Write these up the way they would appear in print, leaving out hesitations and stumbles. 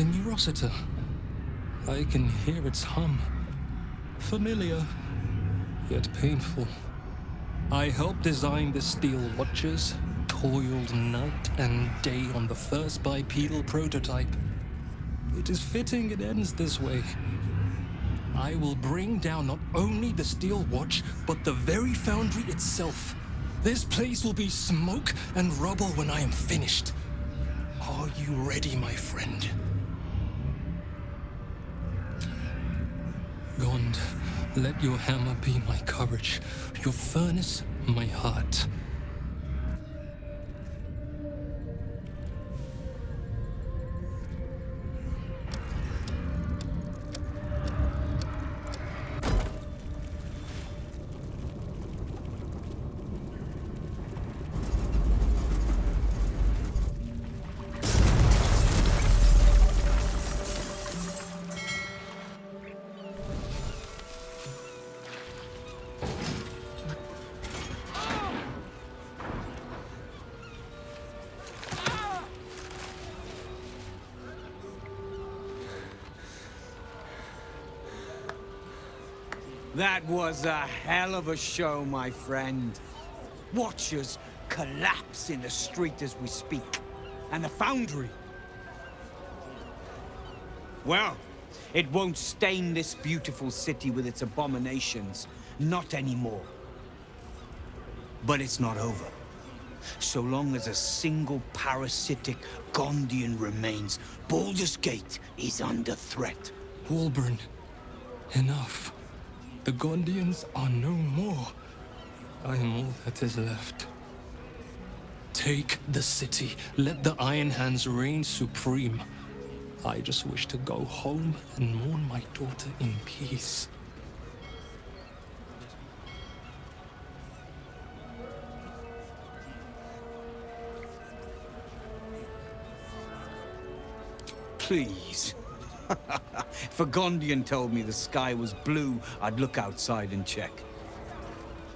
The Neurosita. I can hear its hum. Familiar, yet painful. I helped design the steel watches, toiled night and day on the first bipedal prototype. It is fitting it ends this way. I will bring down not only the steel watch, but the very foundry itself. This place will be smoke and rubble when I am finished. Are you ready, my friend? Gond, let your hammer be my courage, your furnace my heart. That was a hell of a show, my friend. Watchers collapse in the street as we speak. And the foundry. Well, it won't stain this beautiful city with its abominations. Not anymore. But it's not over. So long as a single parasitic Gondian remains, Baldur's Gate is under threat. Wulbren, enough. The Gondians are no more. I am all that is left. Take the city. Let the Iron Hands reign supreme. I just wish to go home and mourn my daughter in peace. Please. If a Gondian told me the sky was blue, I'd look outside and check.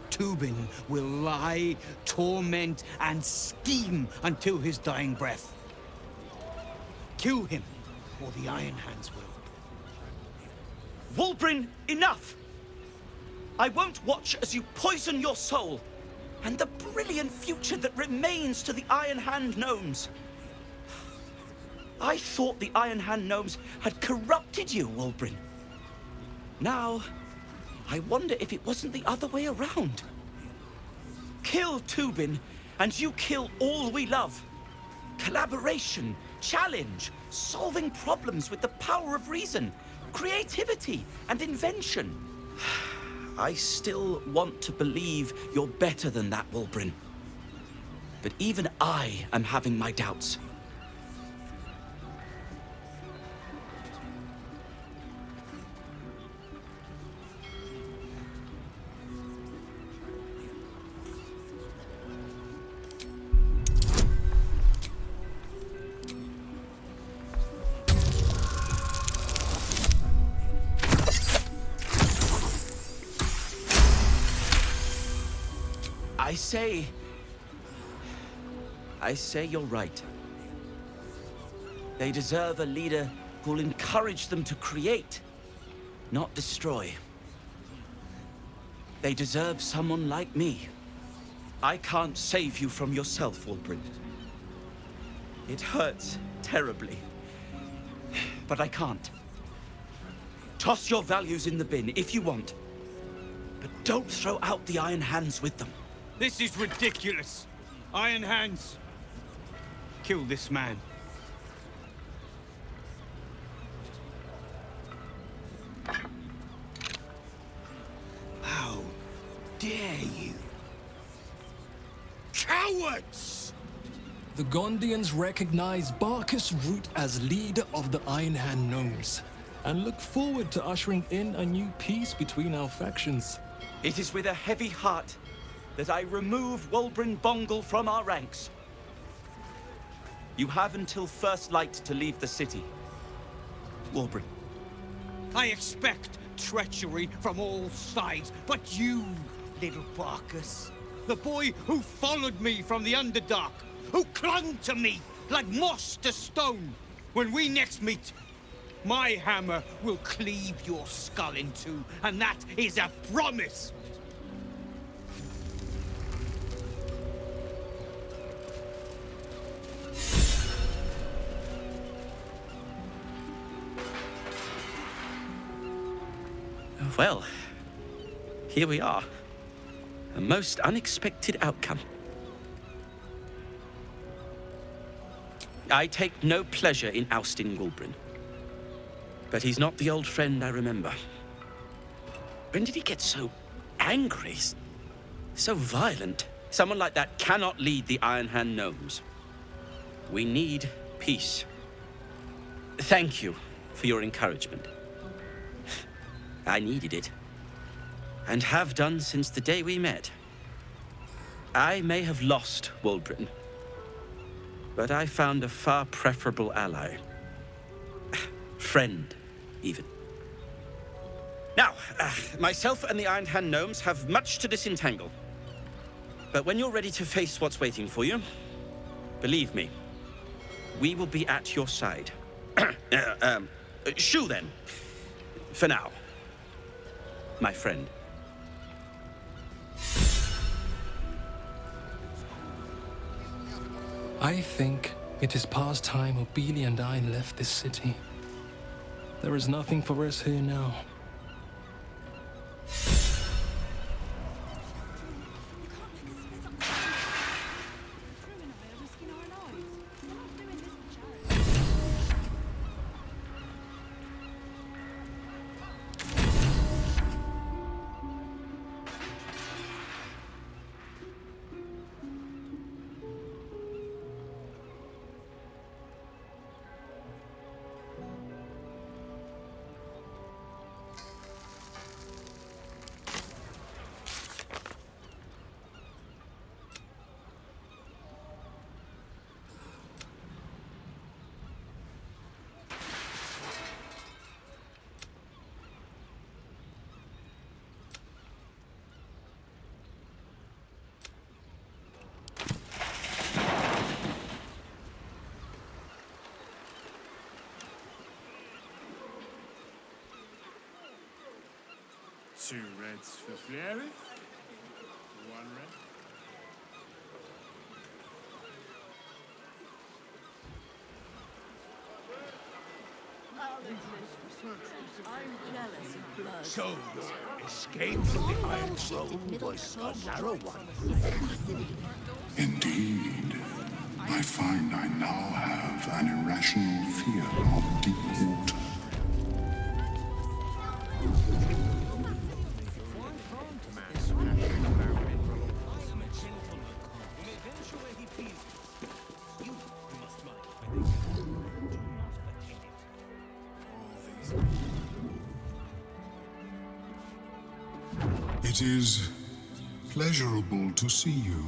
Tubin will lie, torment, and scheme until his dying breath. Kill him, or the Iron Hands will. Wulbren, enough! I won't watch as you poison your soul, and the brilliant future that remains to the Iron Hand gnomes. I thought the Iron Hand gnomes had corrupted you, Wulbren. Now, I wonder if it wasn't the other way around. Kill Tubin, and you kill all we love. Collaboration, challenge, solving problems with the power of reason, creativity, and invention. I still want to believe you're better than that, Wulbren. But even I am having my doubts. I say you're right. They deserve a leader who'll encourage them to create, not destroy. They deserve someone like me. I can't save you from yourself, Wulbren. It hurts terribly, but I can't. Toss your values in the bin if you want, but don't throw out the Iron Hands with them. This is ridiculous. Iron Hands. Kill this man. How dare you? Cowards! The Gondians recognize Barkus Root as leader of the Iron Hand gnomes, and look forward to ushering in a new peace between our factions. It is with a heavy heart that I remove Wulbren Bongal from our ranks. You have until first light to leave the city. Wulbren. I expect treachery from all sides, but you, little Barkus, the boy who followed me from the Underdark, who clung to me like moss to stone, When we next meet, my hammer will cleave your skull in two, and that is a promise! Well, here we are. A most unexpected outcome. I take no pleasure in ousting Wulbrin. But he's not the old friend I remember. When did he get so angry? So violent? Someone like that cannot lead the Iron Hand gnomes. We need peace. Thank you for your encouragement. I needed it. And have done since the day we met. I may have lost Wulbrin, but I found a far preferable ally. Friend, even. Now, myself and the Iron Hand gnomes have much to disentangle. But when you're ready to face what's waiting for you, believe me, we will be at your side. Shoo then, for now, my friend. I think it is past time Obelia and I left this city. There is nothing for us here now. Two reds for Flairith. One red. I'm jealous of blood. So your escape from the Iron Throne was a narrow one. Indeed. I find I now have an irrational fear of deep water. It is pleasurable to see you.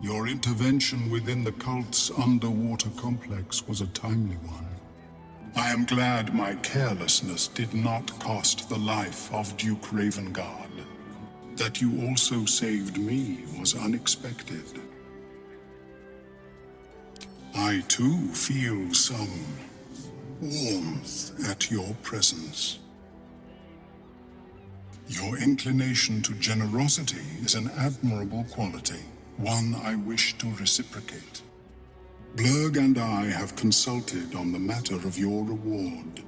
Your intervention within the cult's underwater complex was a timely one. I am glad my carelessness did not cost the life of Duke Ravengard. That you also saved me was unexpected. I too feel some warmth at your presence. Your inclination to generosity is an admirable quality, one I wish to reciprocate. Blurg and I have consulted on the matter of your reward.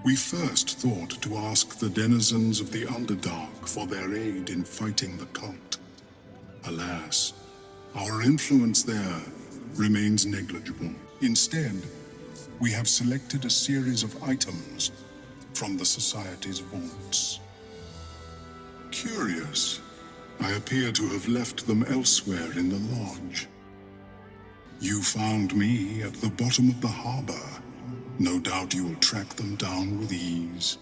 We first thought to ask the denizens of the Underdark for their aid in fighting the cult. Alas, our influence there remains negligible. Instead, we have selected a series of items from the Society's vaults. Curious, I appear to have left them elsewhere in the lodge. You found me at the bottom of the harbor. No doubt you'll track them down with ease.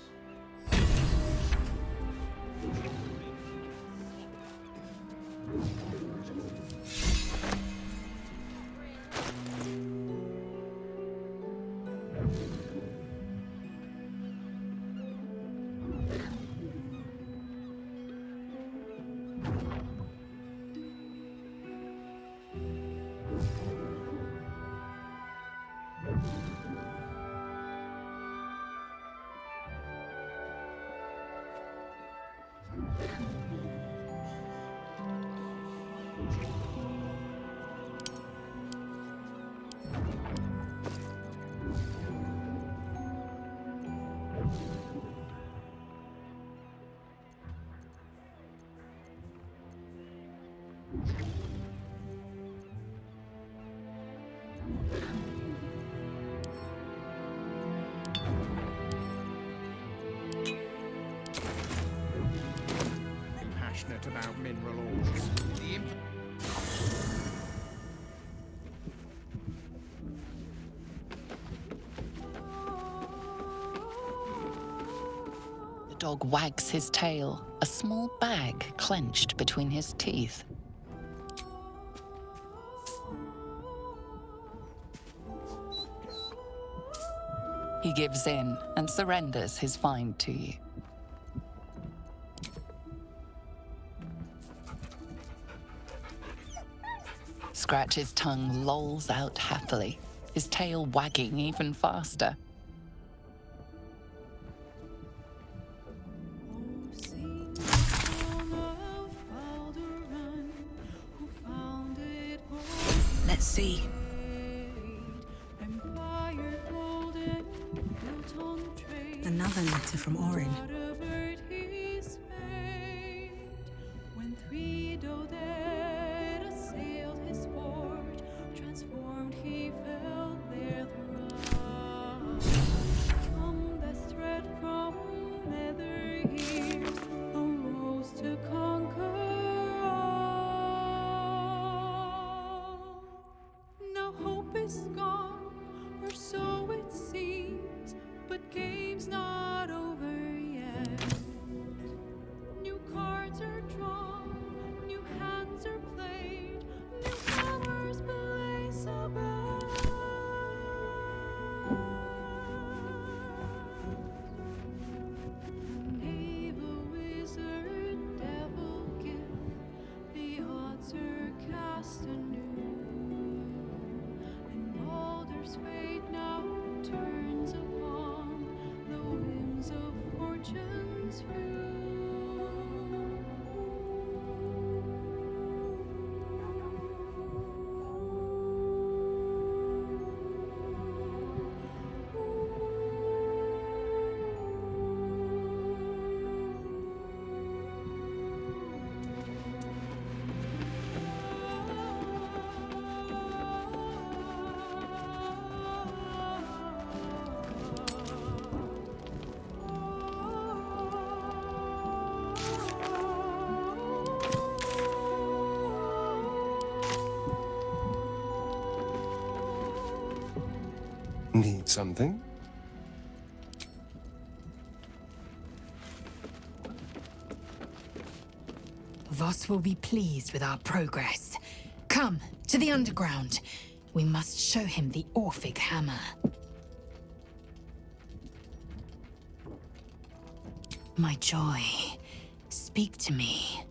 Passionate about mineral ores. The dog wags his tail, a small bag clenched between his teeth. He gives in and surrenders his find to you. Scratch's tongue lolls out happily, his tail wagging even faster. Let's see. Another letter from Orin. Need something? Voss will be pleased with our progress. Come, to the underground. We must show him the Orphic hammer. My joy, speak to me.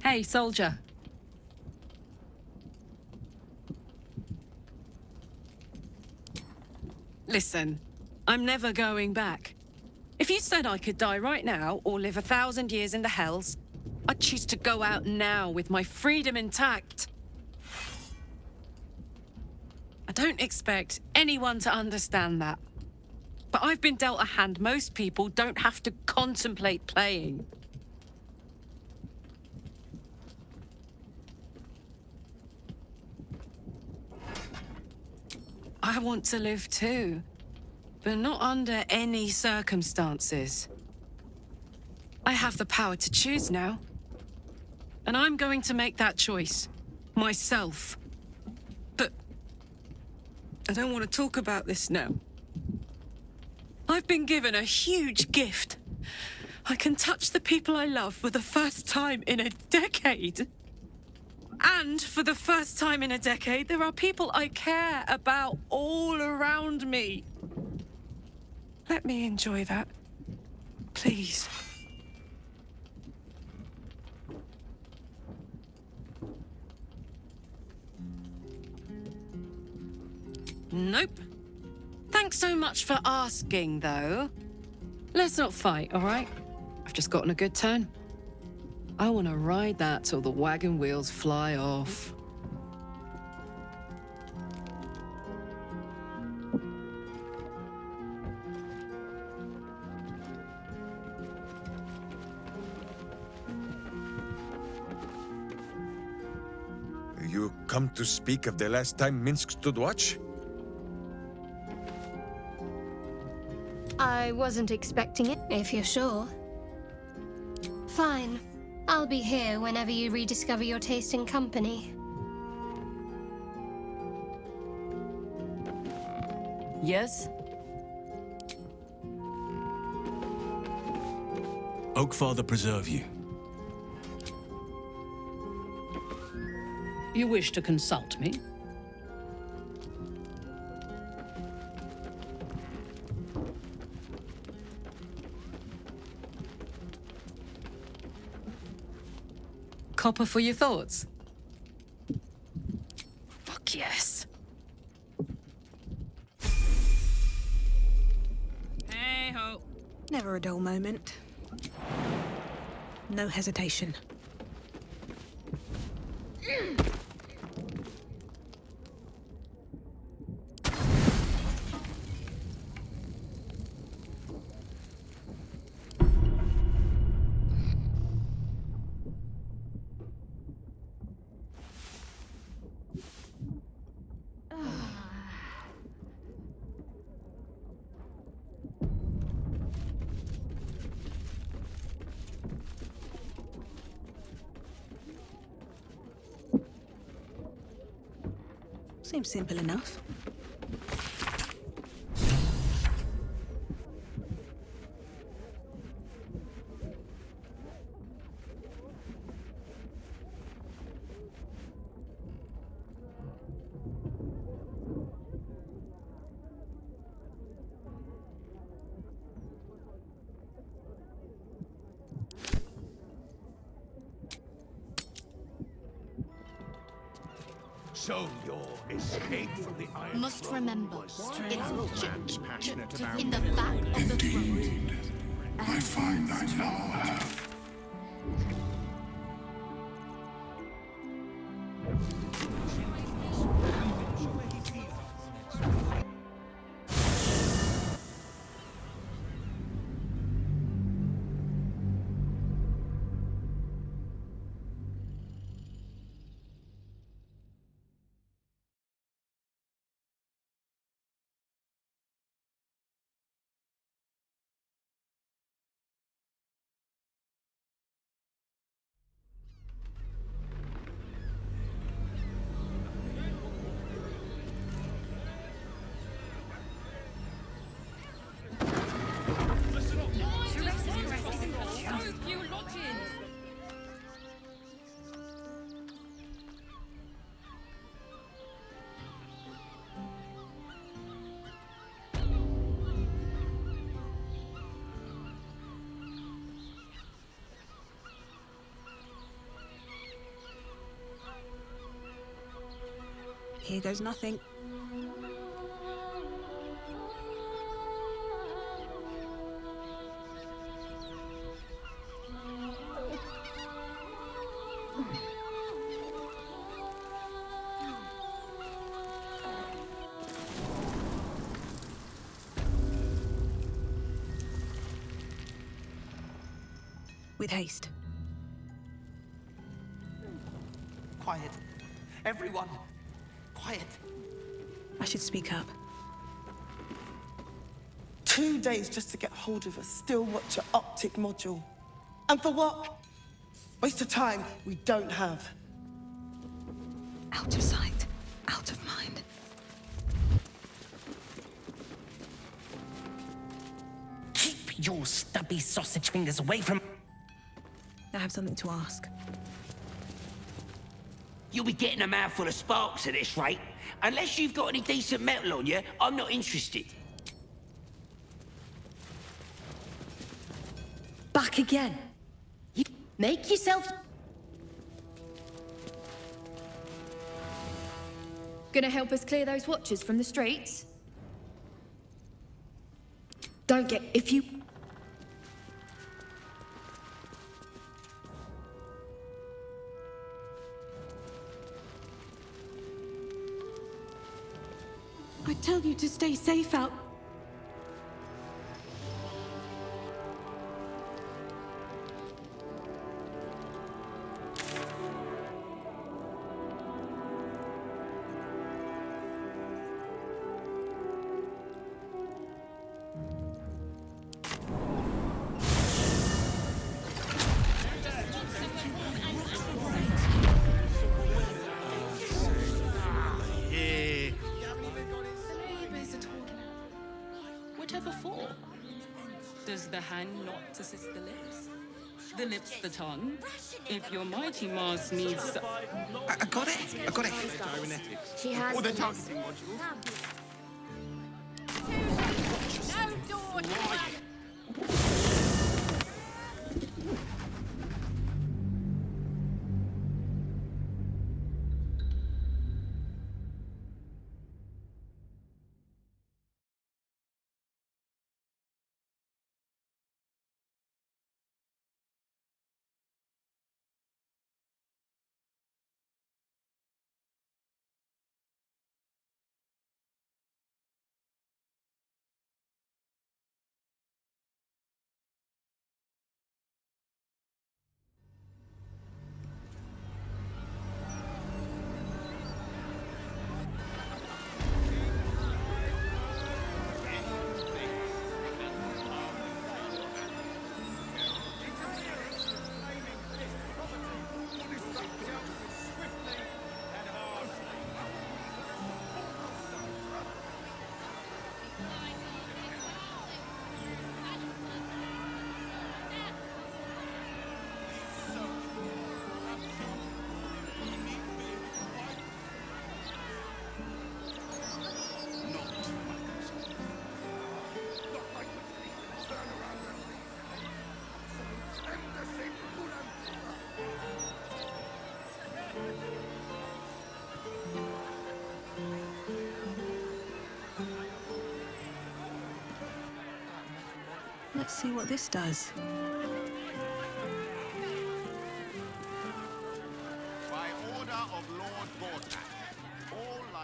Hey, soldier. Listen, I'm never going back. If you said I could die right now or live 1,000 years in the hells, I'd choose to go out now with my freedom intact. I don't expect anyone to understand that. But I've been dealt a hand most people don't have to contemplate playing. I want to live too, but not under any circumstances. I have the power to choose now. And I'm going to make that choice. Myself. But I don't want to talk about this now. I've been given a huge gift. I can touch the people I love for the first time in a decade. And for the first time in a decade, there are people I care about all around me. Let me enjoy that. Please. Nope. Thanks so much for asking, though. Let's not fight, all right? I've just gotten a good turn. I want to ride that till the wagon wheels fly off. You come to speak of the last time Minsk stood watch? I wasn't expecting it, if you're sure. Fine. I'll be here whenever you rediscover your taste in company. Yes? Oakfather preserve you. You wish to consult me? Copper for your thoughts? Fuck yes. Hey-ho. Never a dull moment. No hesitation. Seems simple enough. So your escape from the Iron Must Throne remember, was it's passionate about in the back of the throat. Indeed. I find I now have. Here goes nothing. With haste. Quiet. Everyone. Quiet. I should speak up. 2 days just to get hold of a still watcher optic module. And for what? Waste of time we don't have. Out of sight, out of mind. Keep your stubby sausage fingers away from... I have something to ask. You'll be getting a mouthful of sparks at this rate. Unless you've got any decent metal on you, I'm not interested. Back again. You make yourself... Gonna help us clear those watchers from the streets? Don't get... if you... I tell you to stay safe out. Whatever for? Does the hand not assist the lips? The lips the tongue? If your mighty Mars needs... I got it. She has... Or the targeting module. Let's see what this does. By order of Lord Baldur, all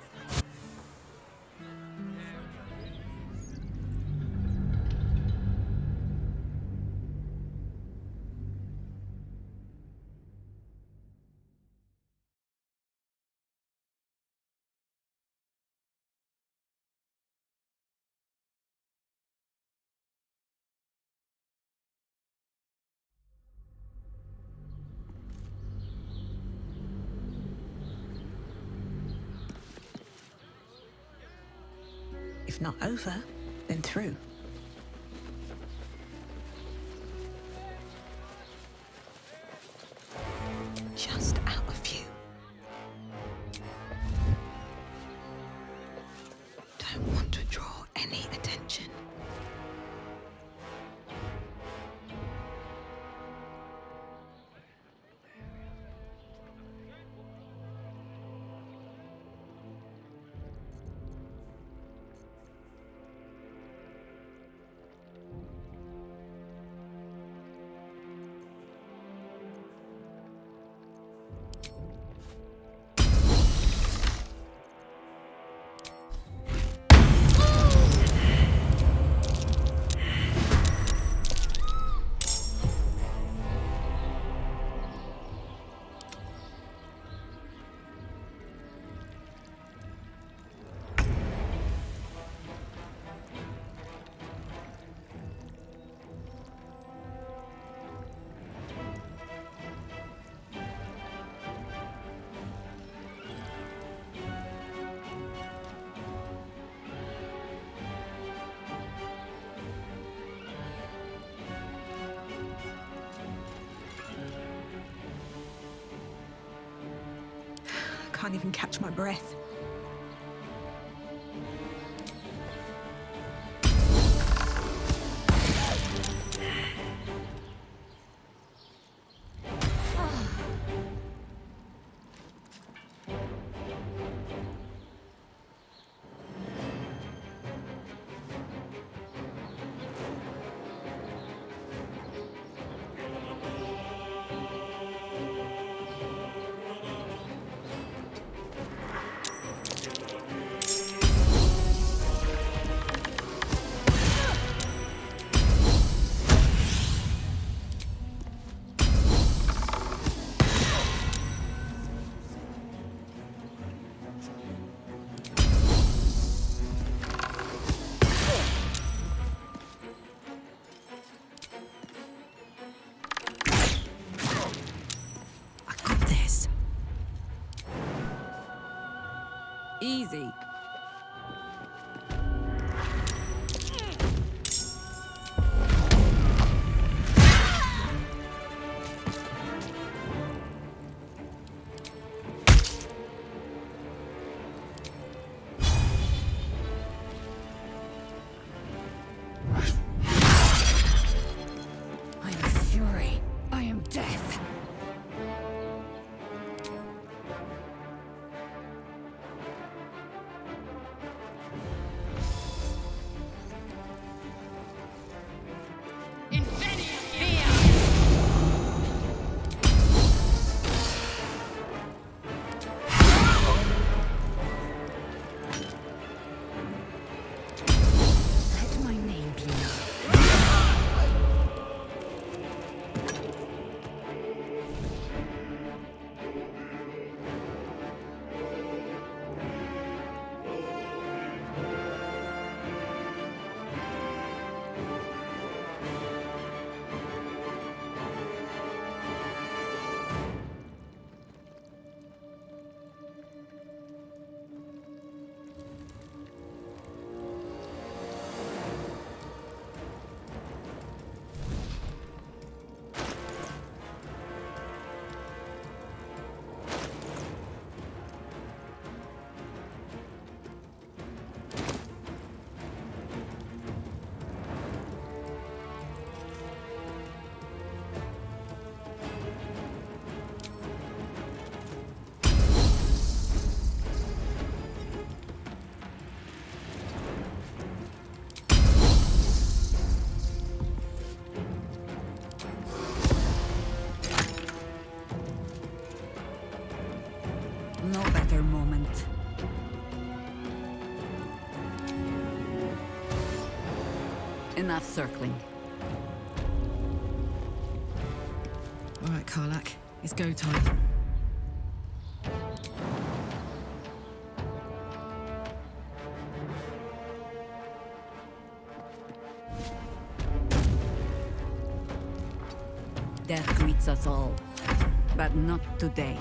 If not over, then through. Just out of view. Don't want to draw any attention. can't even catch my breath. Easy. I am fury. I am death. Let my name be known. No better moment. Enough circling. All right, Karlak. It's go time. Death greets us all, but not today.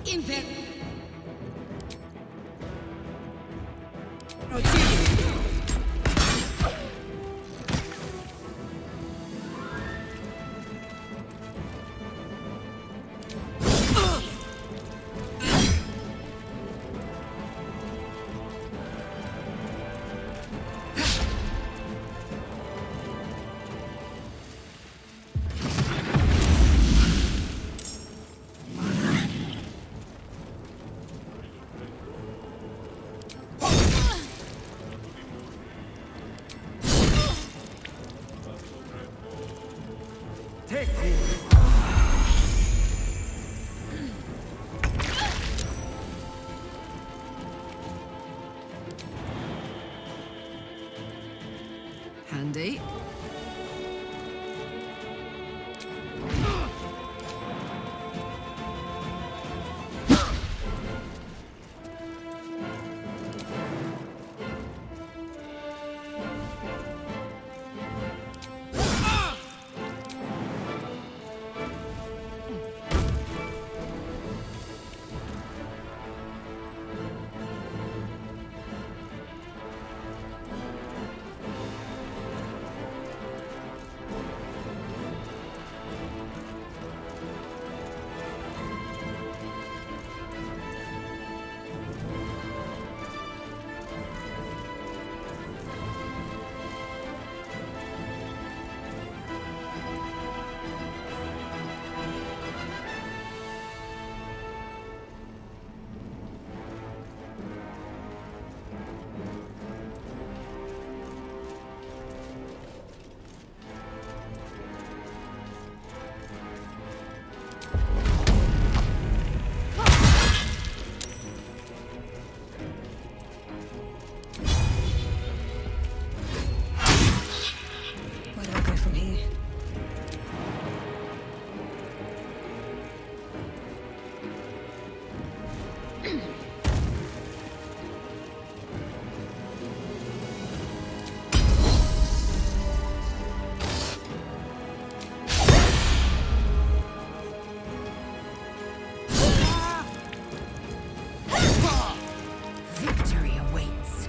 Inver. Handy. Where do I go from here? Victory awaits.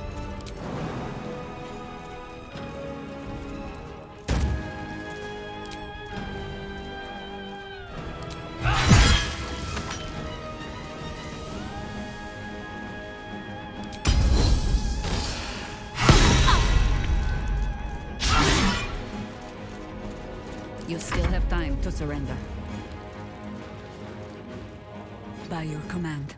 You still have time to surrender. By your command.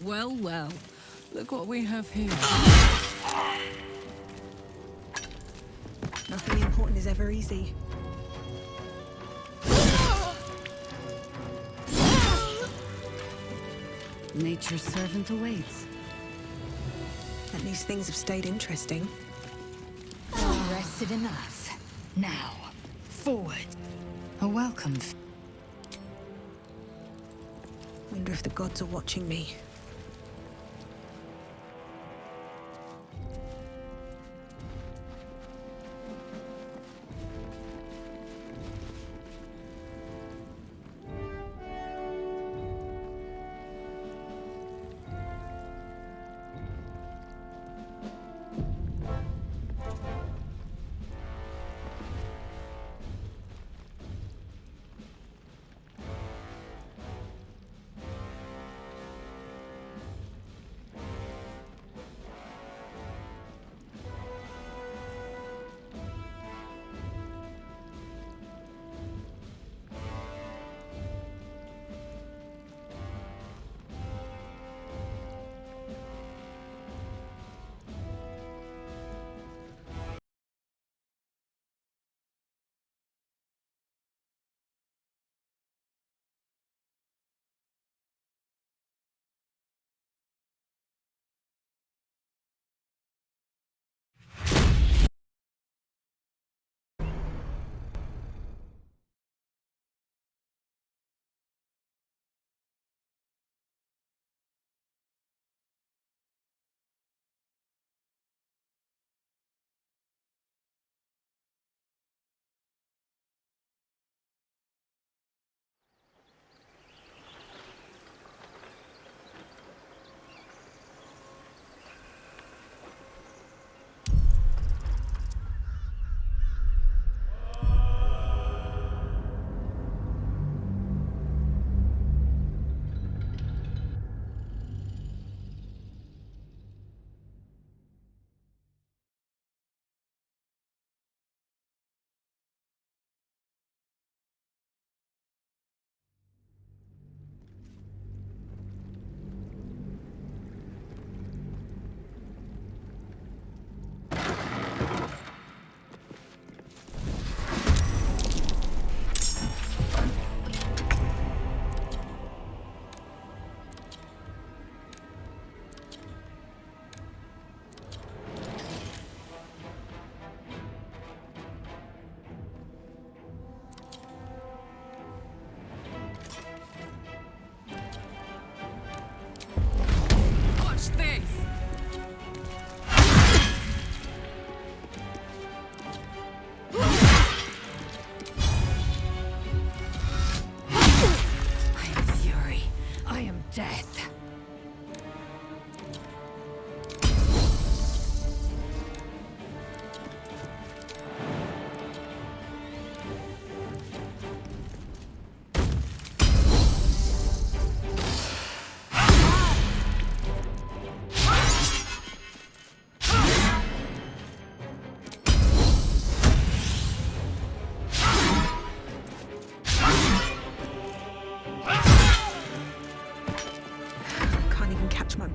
Well, well. Look what we have here. Nothing important is ever easy. Nature's servant awaits. At least things have stayed interesting. Rested enough. Now, forward. A welcome. Wonder if the gods are watching me.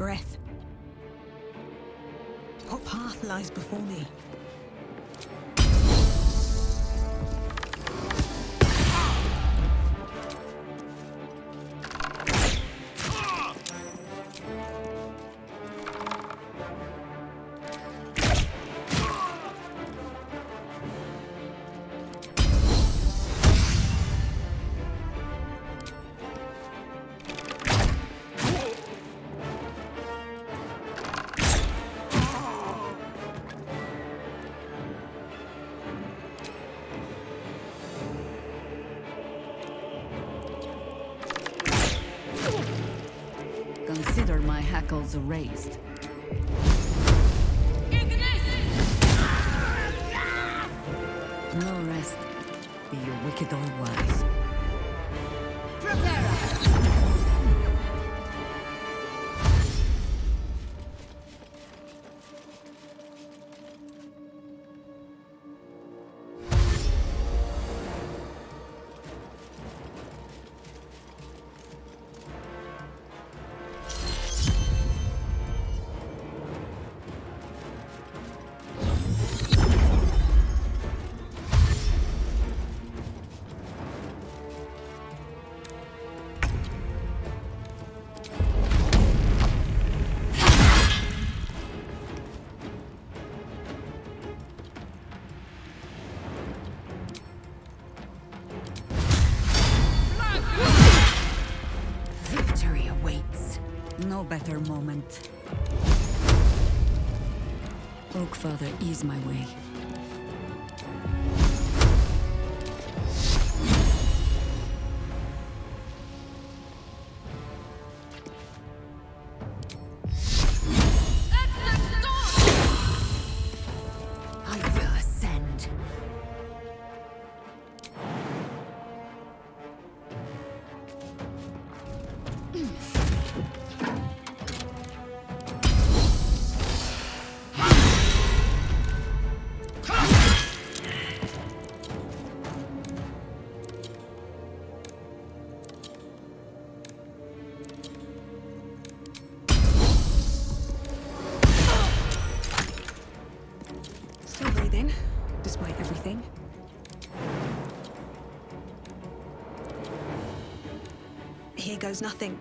breath. What path lies before me? Consider my hackles raised. No rest. Be you wicked or wise. Victory awaits. No better moment. Oak Father, ease my way. I will ascend. Still breathing, despite everything. Here goes nothing.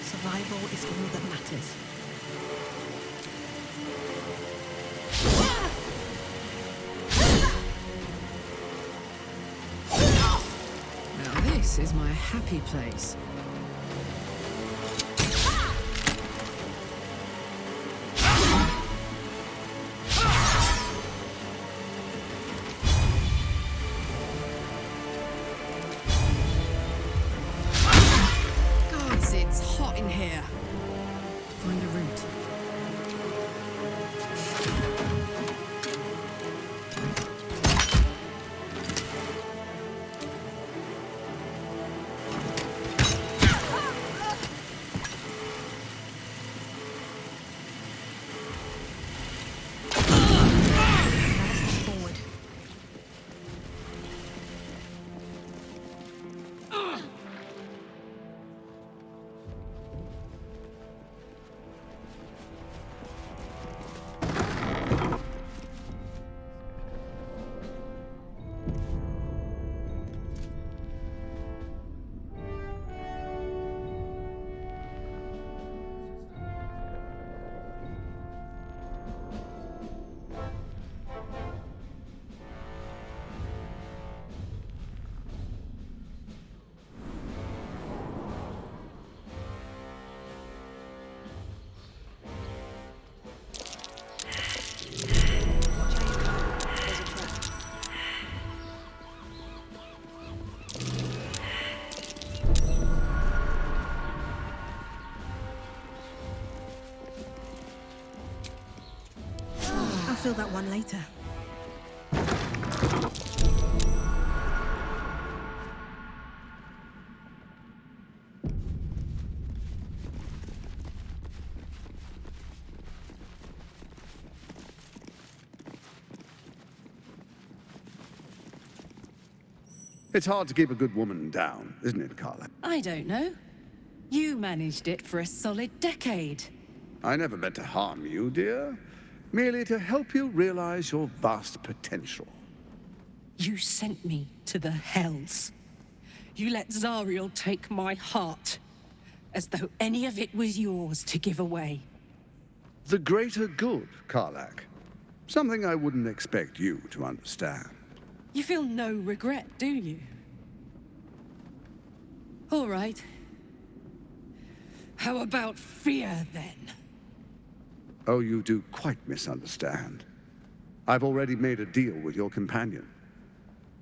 Survival is all that matters. Now this is my happy place. Gods, it's hot in here. Find a route. Forward. fill that one later. It's hard to keep a good woman down, isn't it, Carla? I don't know. You managed it for a solid decade. I never meant to harm you, dear. Merely to help you realize your vast potential. You sent me to the hells. You let Zariel take my heart, as though any of it was yours to give away. The greater good, Karlach. Something I wouldn't expect you to understand. You feel no regret, do you? All right. How about fear, then? Oh, you do quite misunderstand. I've already made a deal with your companion.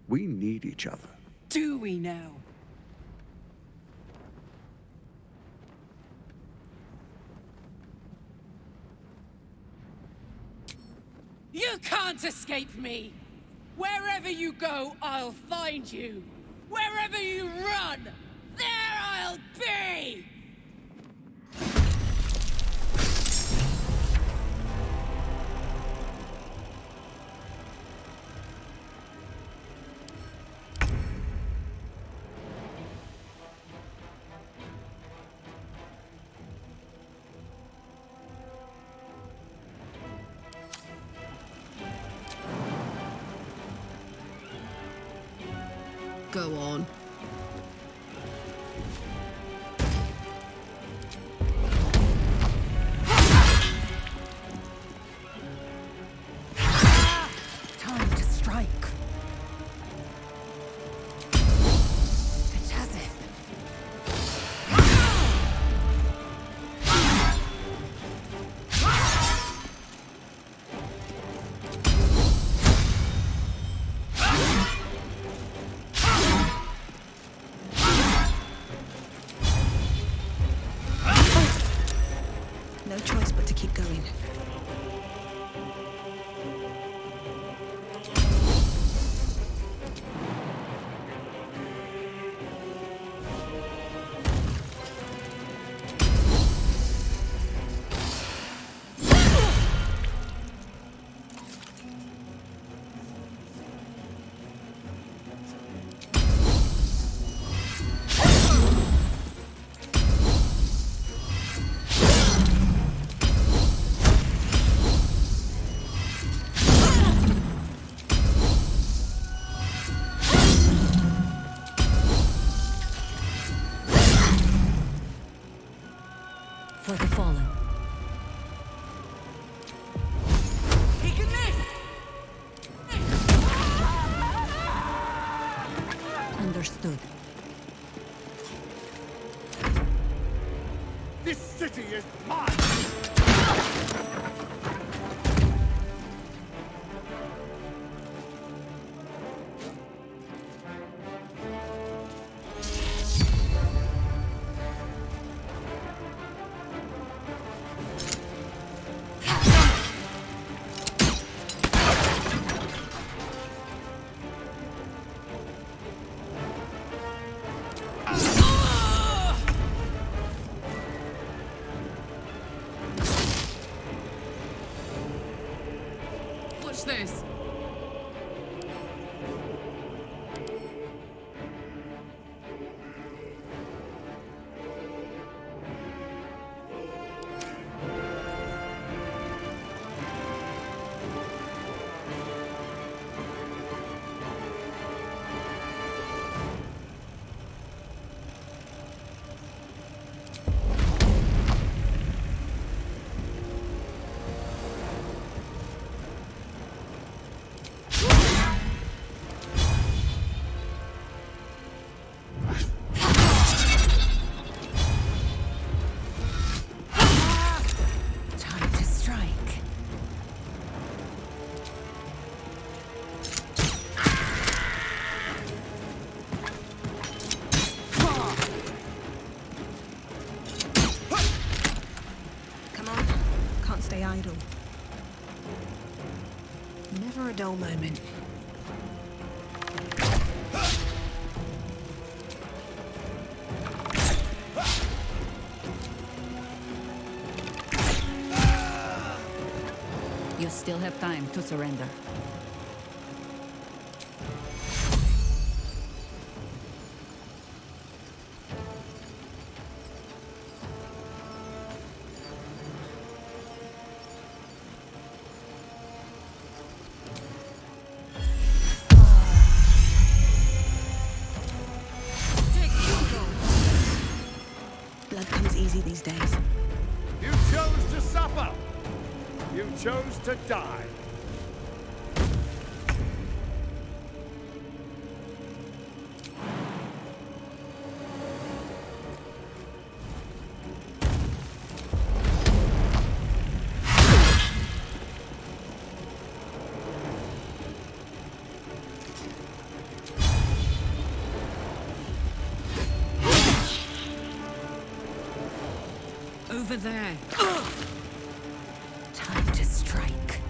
We need each other. Do we now? You can't escape me! Wherever you go, I'll find you! Wherever you run, there I'll be! Go on. Time to strike. No choice but to keep going. For the fallen. Understood. This city is mine! Watch this. Stay idle. Never a dull moment. You still have time to surrender. Blood comes easy these days. You chose to suffer. You chose to die. Over there. Time to strike.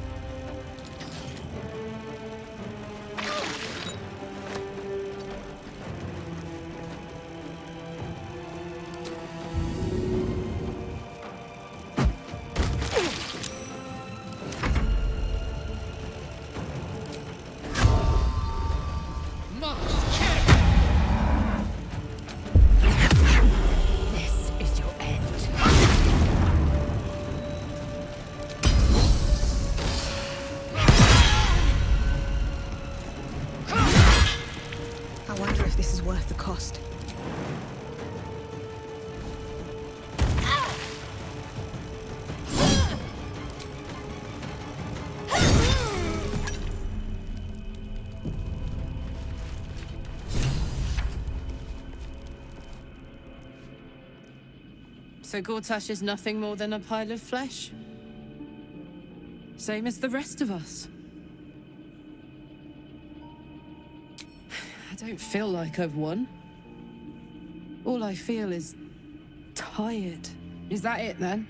This is your end. I wonder if this is worth the cost. So Gortash is nothing more than a pile of flesh? Same as the rest of us. I don't feel like I've won. All I feel is tired. Is that it then?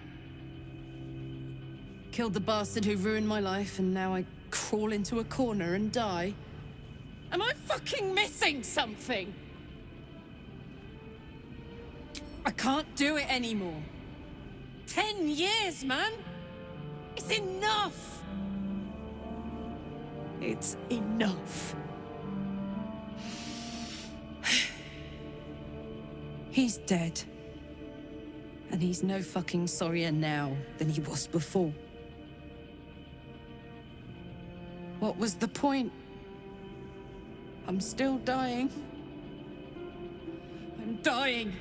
Killed the bastard who ruined my life and now I crawl into a corner and die? Am I fucking missing something? I can't do it anymore. 10 years, man! It's enough! It's enough. He's dead. And he's no fucking sorrier now than he was before. What was the point? I'm still dying. I'm dying.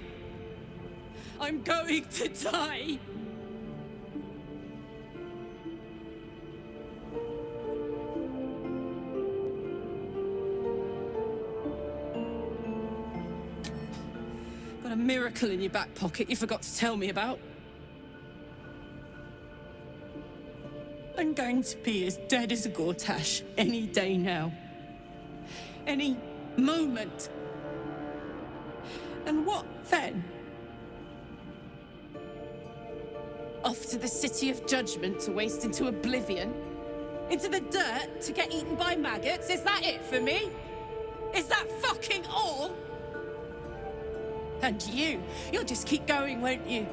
I'm going to die. Got a miracle in your back pocket you forgot to tell me about. I'm going to be as dead as a Gortash any day now. Any moment. And what then? Off to the City of Judgment to waste into oblivion? Into the dirt to get eaten by maggots? Is that it for me? Is that fucking all? And you'll just keep going, won't you?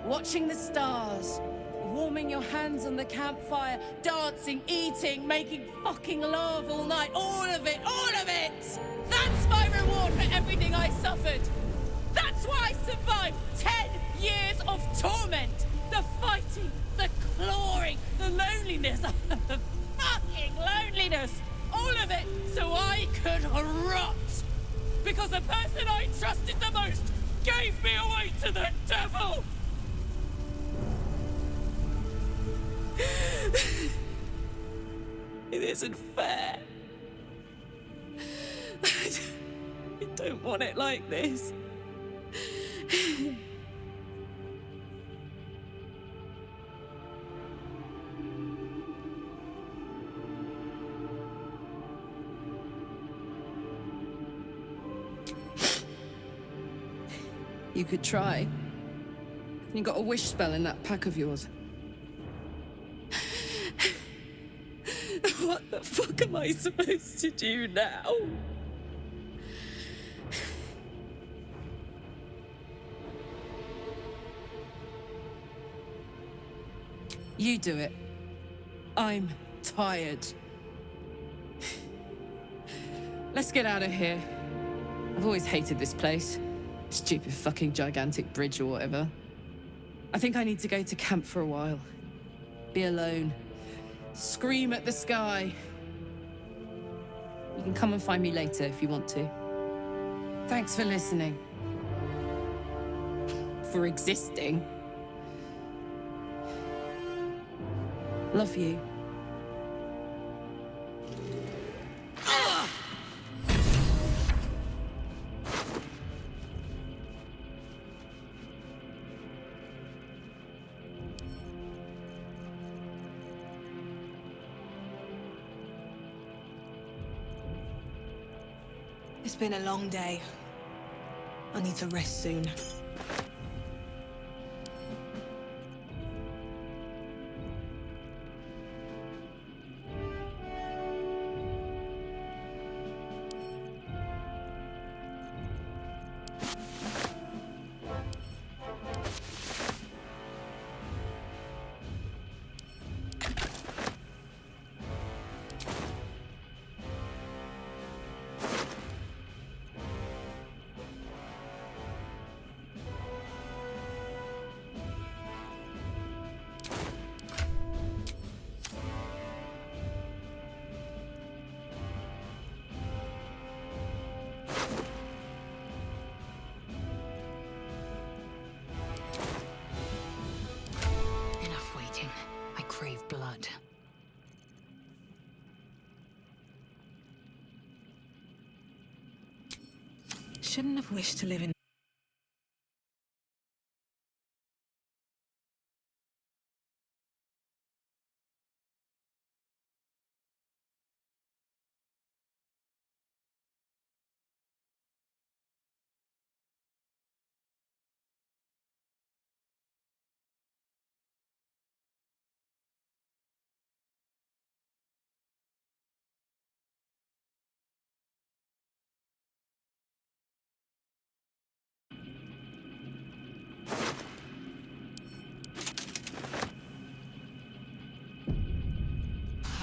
Watching the stars, warming your hands on the campfire, dancing, eating, making fucking love all night. All of it, all of it! That's my reward for everything I suffered. That's why I survived 10 years of torment. The fighting, the clawing, the loneliness, the fucking loneliness. All of it so I could rot. Because the person I trusted the most gave me away to the devil. It isn't fair. I don't want it like this. You could try. You got a wish spell in that pack of yours. What the fuck am I supposed to do now? You do it. I'm tired. Let's get out of here. I've always hated this place. Stupid fucking gigantic bridge or whatever. I think I need to go to camp for a while. Be alone. Scream at the sky. You can come and find me later if you want to. Thanks for listening. For existing. Love you. It's been a long day. I need to rest soon. Enough waiting. I crave blood. Shouldn't have wished to live in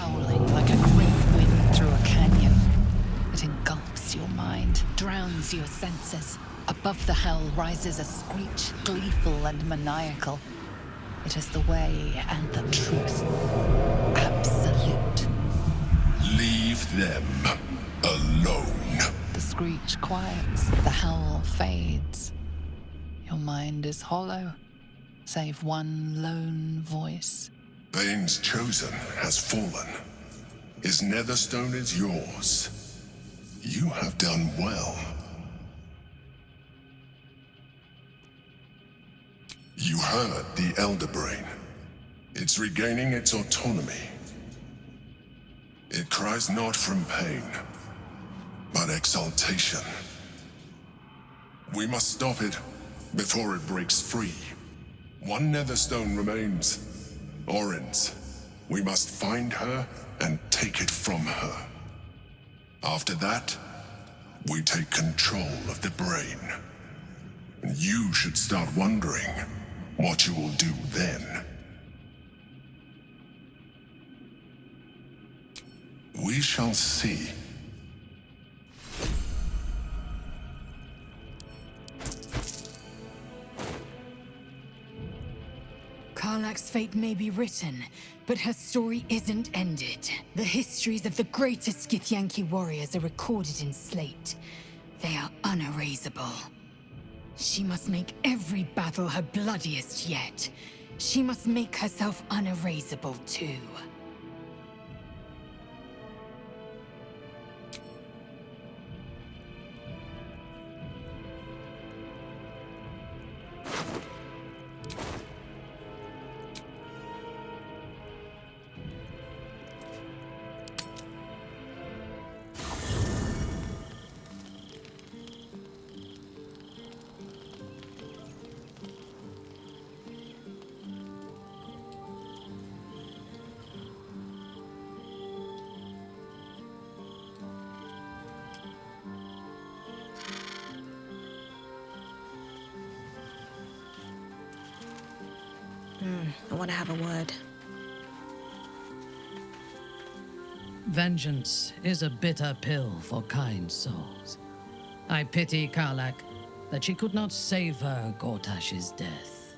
Howling like a great wind through a canyon. It engulfs your mind, drowns your senses. Above the hell rises a screech, gleeful and maniacal. It is the way and the truth. Absolute. Leave them alone. The screech quiets, the howl fades. Your mind is hollow, save one lone voice. Bane's chosen has fallen. His netherstone is yours. You have done well. You heard the Elder Brain. It's regaining its autonomy. It cries not from pain, but exaltation. We must stop it before it breaks free. One netherstone remains. Orin's. We must find her and take it from her. After that, we take control of the brain. And you should start wondering what you will do then. We shall see. Karlach's fate may be written, but her story isn't ended. The histories of the greatest Githyanki warriors are recorded in slate. They are unerasable. She must make every battle her bloodiest yet. She must make herself unerasable too. I want to have a word. Vengeance is a bitter pill for kind souls. I pity Karlak that she could not save her Gortash's death.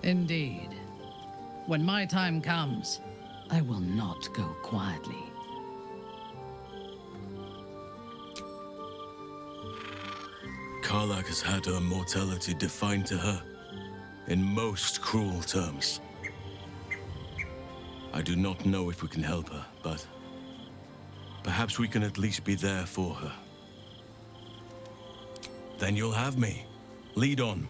Indeed. When my time comes, I will not go quietly. Karlak has had her mortality defined to her in most cruel terms. I do not know if we can help her, but perhaps we can at least be there for her. Then you'll have me. Lead on.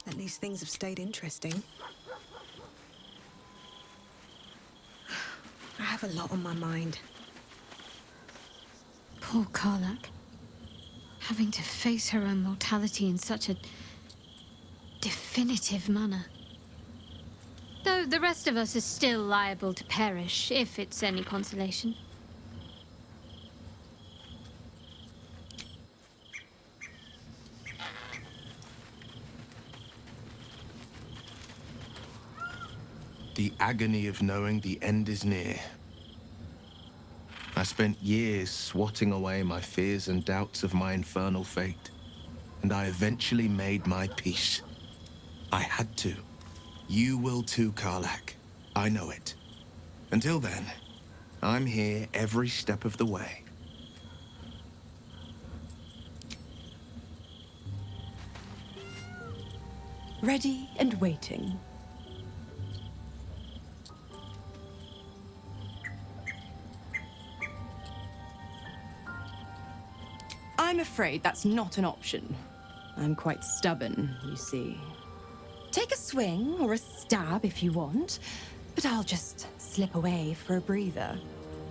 At least things have stayed interesting. I have a lot on my mind. Poor Karlak. Having to face her own mortality in such a definitive manner. Though the rest of us is still liable to perish, if it's any consolation. The agony of knowing the end is near. I spent years swatting away my fears and doubts of my infernal fate, and I eventually made my peace. I had to. You will too, Karlak. I know it. Until then, I'm here every step of the way. Ready and waiting. I'm afraid that's not an option. I'm quite stubborn, you see. Take a swing or a stab if you want, but I'll just slip away for a breather.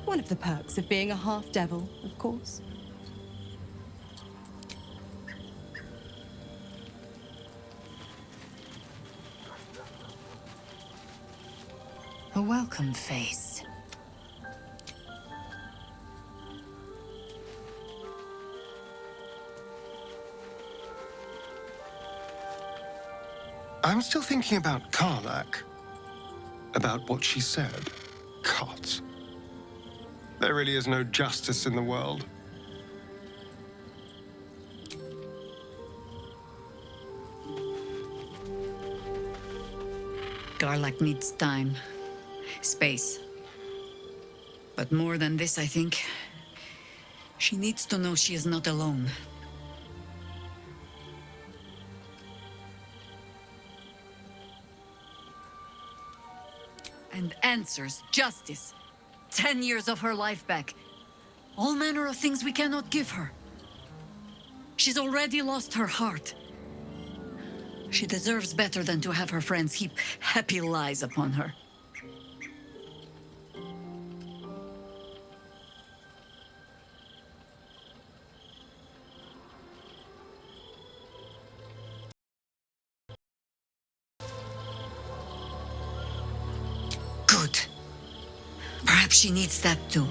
One of the perks of being a half-devil, of course. A welcome face. I'm still thinking about Karlak. About what she said. God. There really is no justice in the world. Karlak needs time. Space. But more than this, I think. She needs to know she is not alone. And answers, justice. 10 years of her life back. All manner of things we cannot give her. She's already lost her heart. She deserves better than to have her friends heap happy lies upon her. Good. Perhaps she needs that too.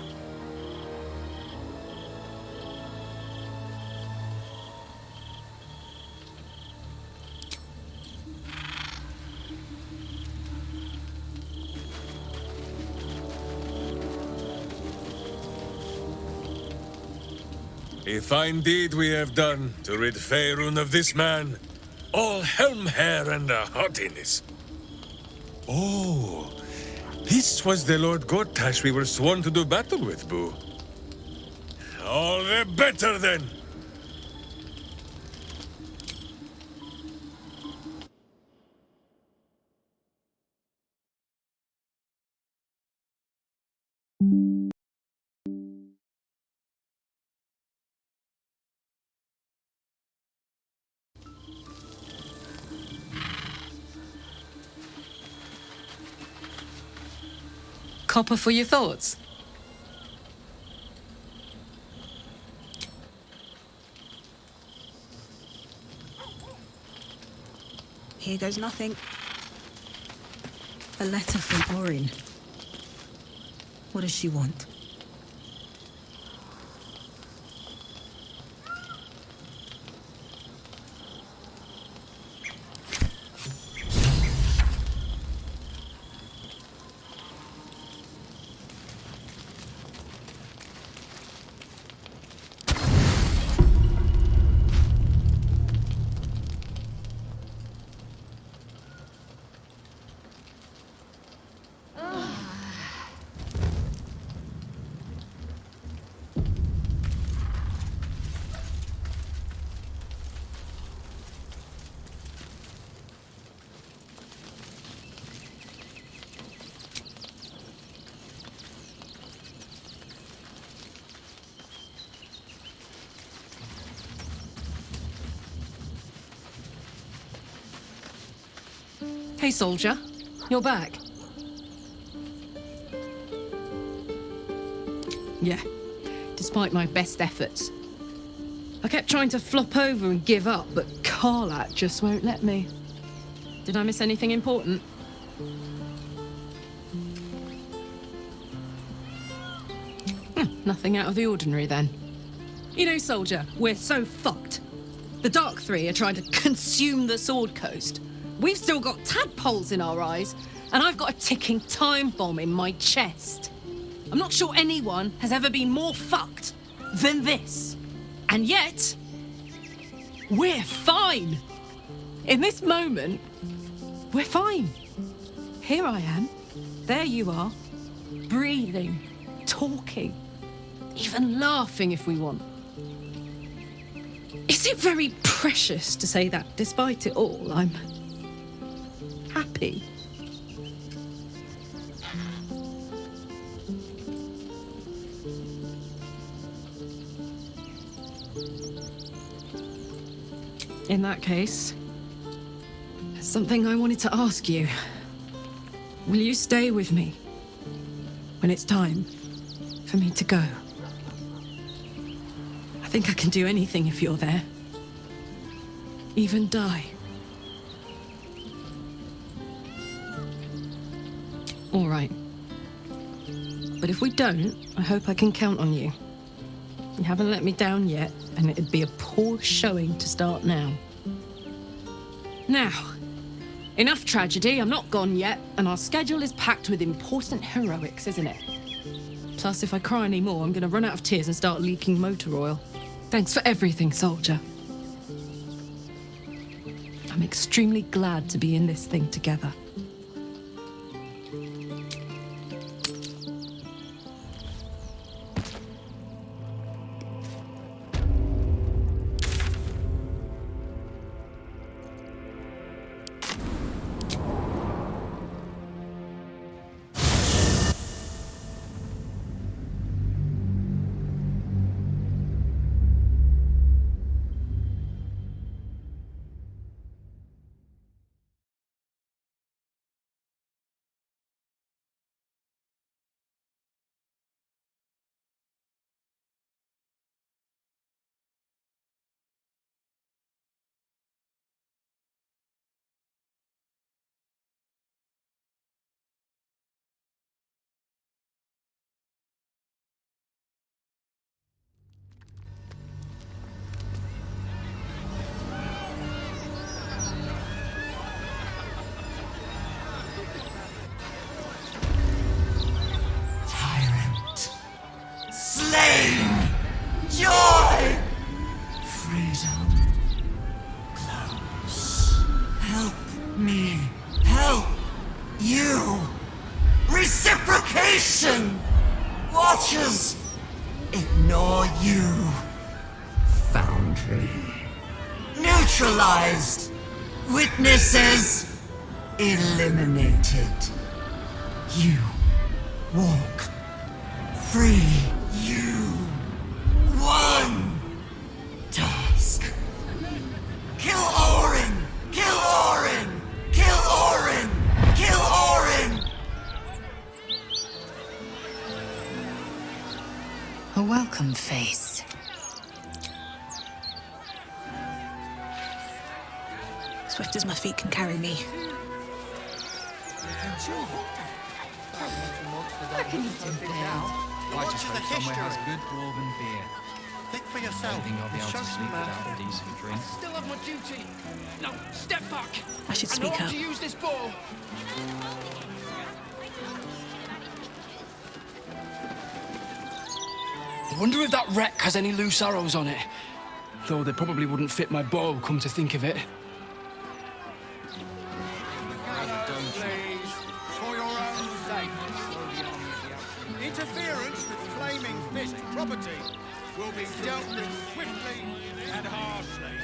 A fine deed we have done to rid Faerun of this man. All helm hair and a haughtiness. Oh, this was the Lord Gortash we were sworn to do battle with, Boo. All the better then. Copper for your thoughts? Here goes nothing. A letter from Orin. What does she want? Hey, soldier. You're back. Yeah, despite my best efforts. I kept trying to flop over and give up, but Karlak just won't let me. Did I miss anything important? Nothing out of the ordinary, then. You know, soldier, we're so fucked. The Dark Three are trying to consume the Sword Coast. We've still got tadpoles in our eyes, and I've got a ticking time bomb in my chest. I'm not sure anyone has ever been more fucked than this. And yet, we're fine. In this moment, we're fine. Here I am. There you are. Breathing, talking, even laughing if we want. Is it very precious to say that despite it all, I'm happy? In that case, there's something I wanted to ask you. Will you stay with me when it's time for me to go? I think I can do anything if you're there. Even die. All right. But if we don't, I hope I can count on you. You haven't let me down yet, and it'd be a poor showing to start now. Now, enough tragedy. I'm not gone yet, and our schedule is packed with important heroics, isn't it? Plus, if I cry anymore, I'm gonna run out of tears and start leaking motor oil. Thanks for everything, soldier. I'm extremely glad to be in this thing together. Tyrant. Slain. Joy. Freedom. Close. Help me. Help you. Reciprocation. Watchers. Ignore you. Foundry. Neutralized. Witnesses. Eliminated. You walk free you. One task. Kill Orin! Kill Orin! Kill Orin! Kill Orin! A welcome face. Swift as my feet can carry me. I just hope somewhere has good dwarven beer. Think for I yourself. don't think I'll be able Show to some sleep mirth. without a decent drink. Still have my duty. No, step back. I should know speak how up. to use this bow. I wonder if that wreck has any loose arrows on it. Though they probably wouldn't fit my bow, come to think of it. Please, for your own sake. Interference with flaming fist property will be dealt with swiftly and harshly.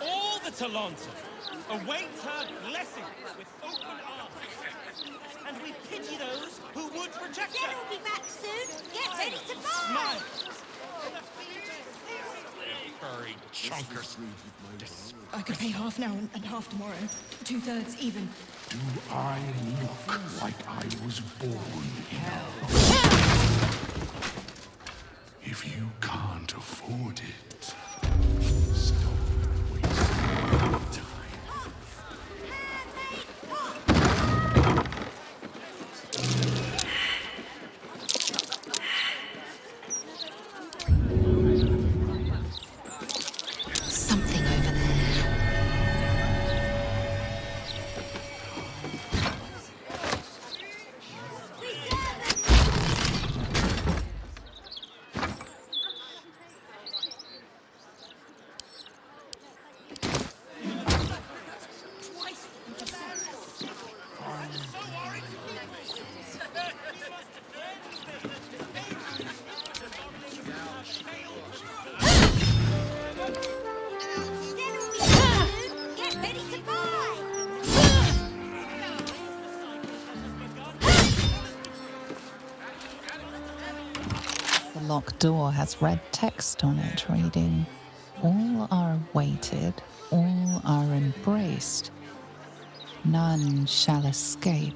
All the Talanta await her blessings with open arms. And we pity those who would reject her. We'll be back soon. Get ready to buy. Smile. Very chunkers. I could pay half now and half tomorrow. 2/3 even. Do I look like I was born in hell? If you can't afford it, stop wasting time. Something over there. Get ready to buy. The locked door has red text on it reading, "All are awaited, all are embraced. None shall escape."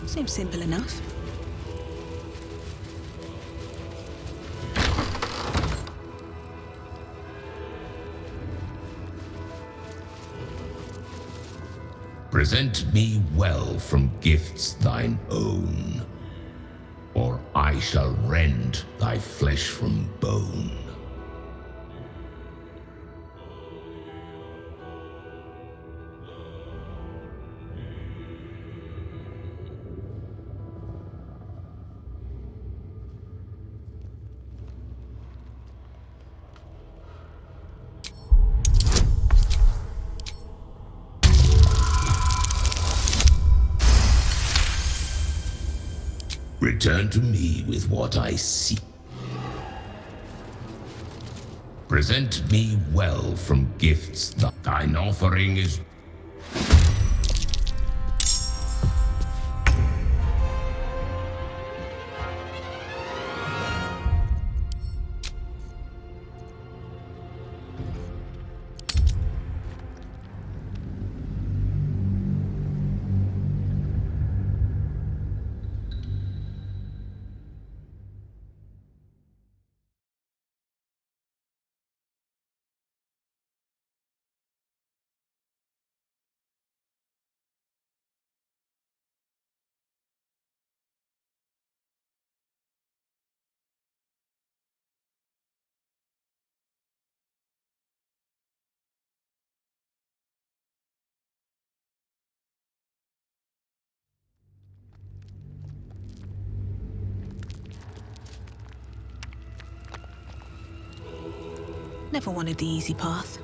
Seems simple enough. Present me well from gifts thine own, or I shall rend thy flesh from bone. Return to me with what I see. Present me well from gifts that thine offering is. Never wanted the easy path.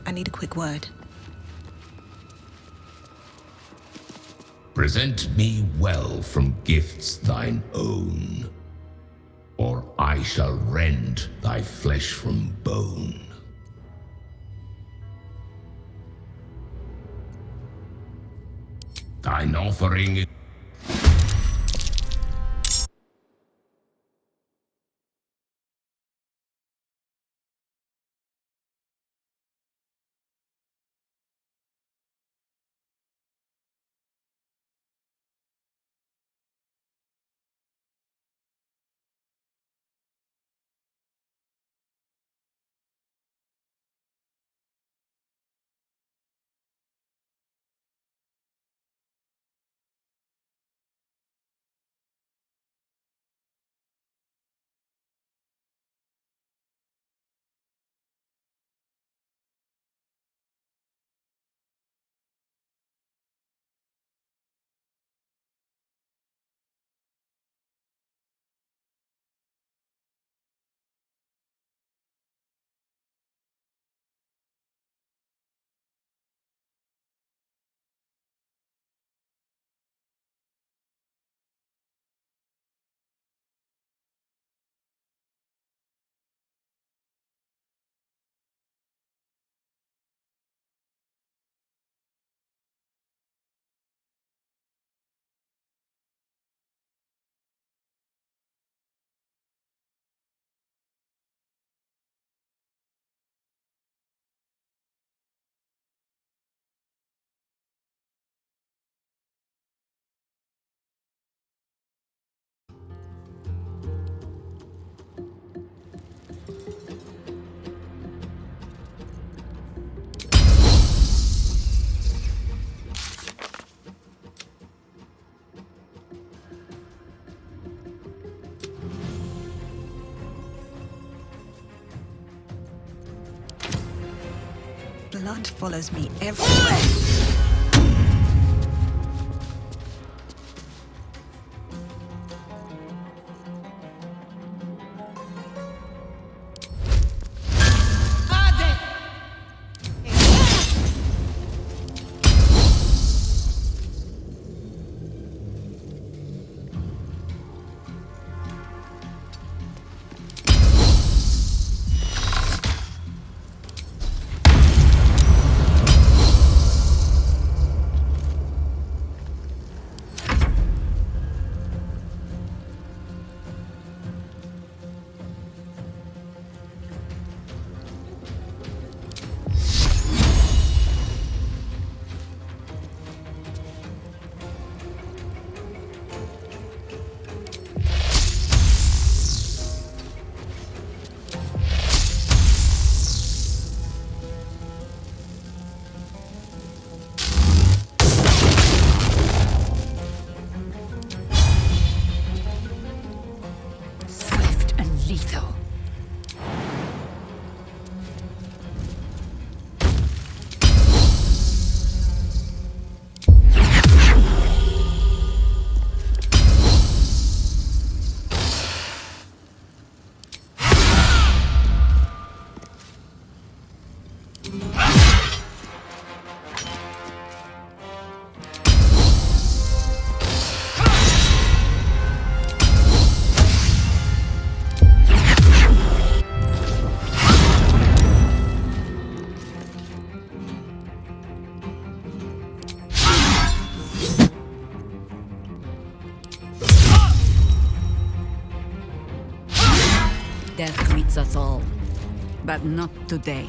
I need a quick word. Present me well from gifts thine own, or I shall rend thy flesh from bone. Thine offering is blood follows me everywhere. Death greets us all, but not today.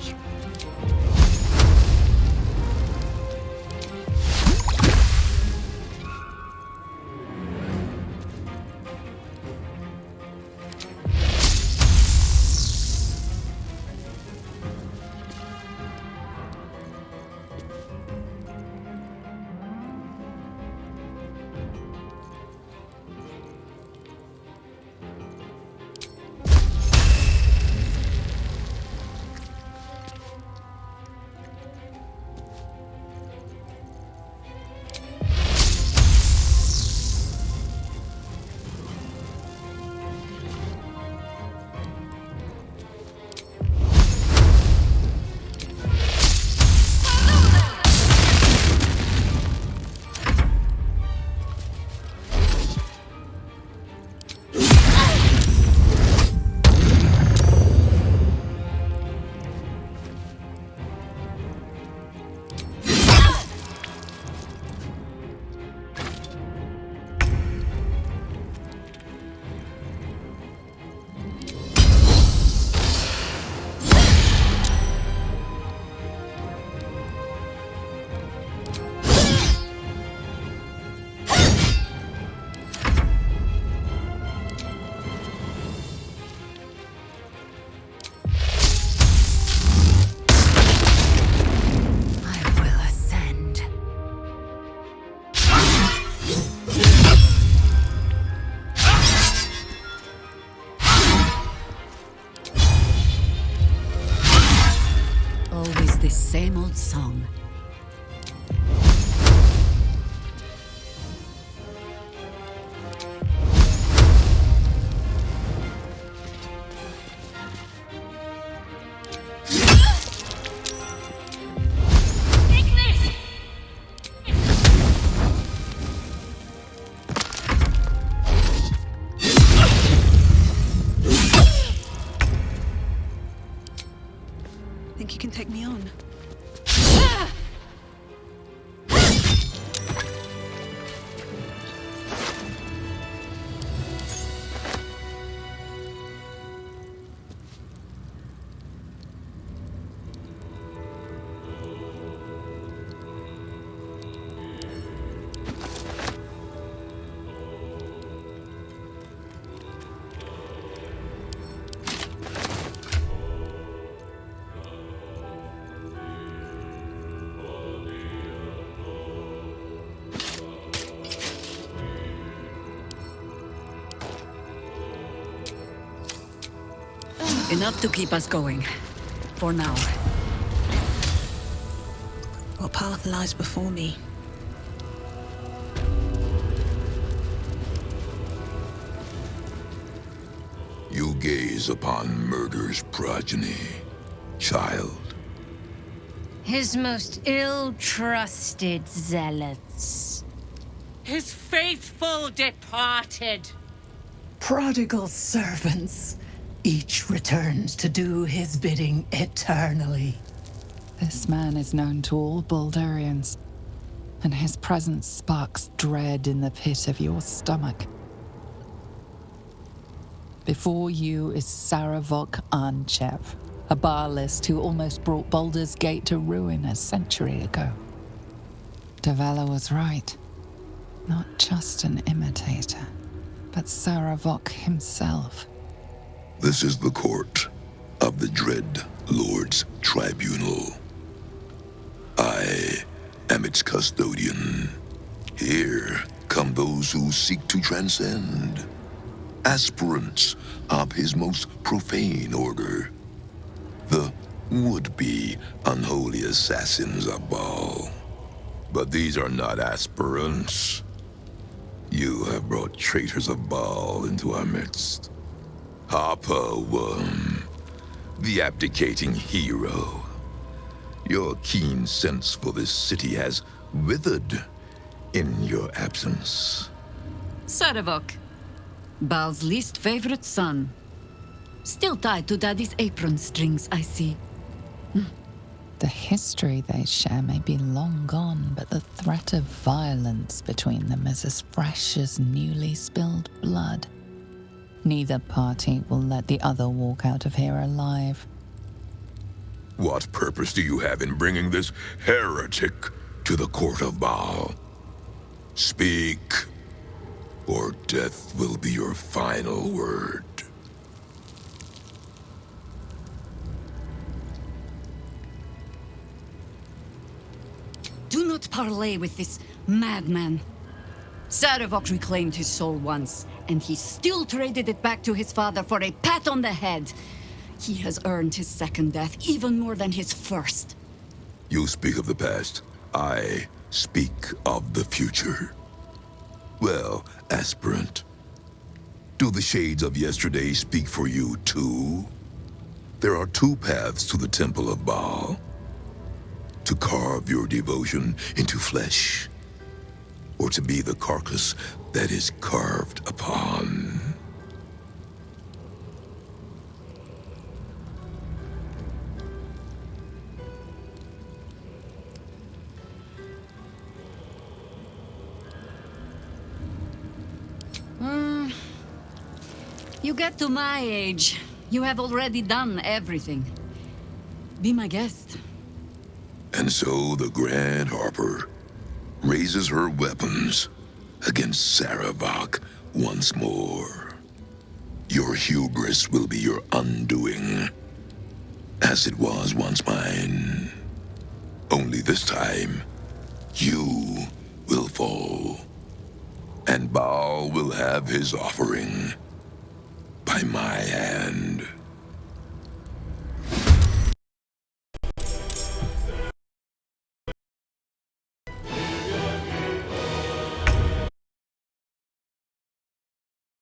The same old song. Think you can take me on? Enough to keep us going. For now. What path lies before me? You gaze upon murder's progeny, child. His most ill-trusted zealots. His faithful departed. Prodigal servants, each returns to do his bidding eternally. This man is known to all Baldurians, and his presence sparks dread in the pit of your stomach. Before you is Saravok Arnchev, a Baalist who almost brought Baldur's Gate to ruin a century ago. Davella was right. Not just an imitator, but Saravok himself. This is the court of the Dread Lord's Tribunal. I am its custodian. Here come those who seek to transcend, aspirants of his most profane order, the would-be unholy assassins of Baal. But these are not aspirants. You have brought traitors of Baal into our midst. Harpa Worm, the abdicating hero. Your keen sense for this city has withered in your absence. Saravok, Baal's least favorite son. Still tied to Daddy's apron strings, I see. The history they share may be long gone, but the threat of violence between them is as fresh as newly spilled blood. Neither party will let the other walk out of here alive. What purpose do you have in bringing this heretic to the court of Baal? Speak, or death will be your final word. Do not parley with this madman. Saravok reclaimed his soul once, and he still traded it back to his father for a pat on the head. He has earned his second death even more than his first. You speak of the past. I speak of the future. Well, aspirant, do the shades of yesterday speak for you too? There are two paths to the Temple of Baal. To carve your devotion into flesh, or to be the carcass that is carved upon. You get to my age, you have already done everything. Be my guest. And so the Grand Harper raises her weapons against Saravok once more. Your hubris will be your undoing, as it was once mine. Only this time, you will fall, and Baal will have his offering by my hand.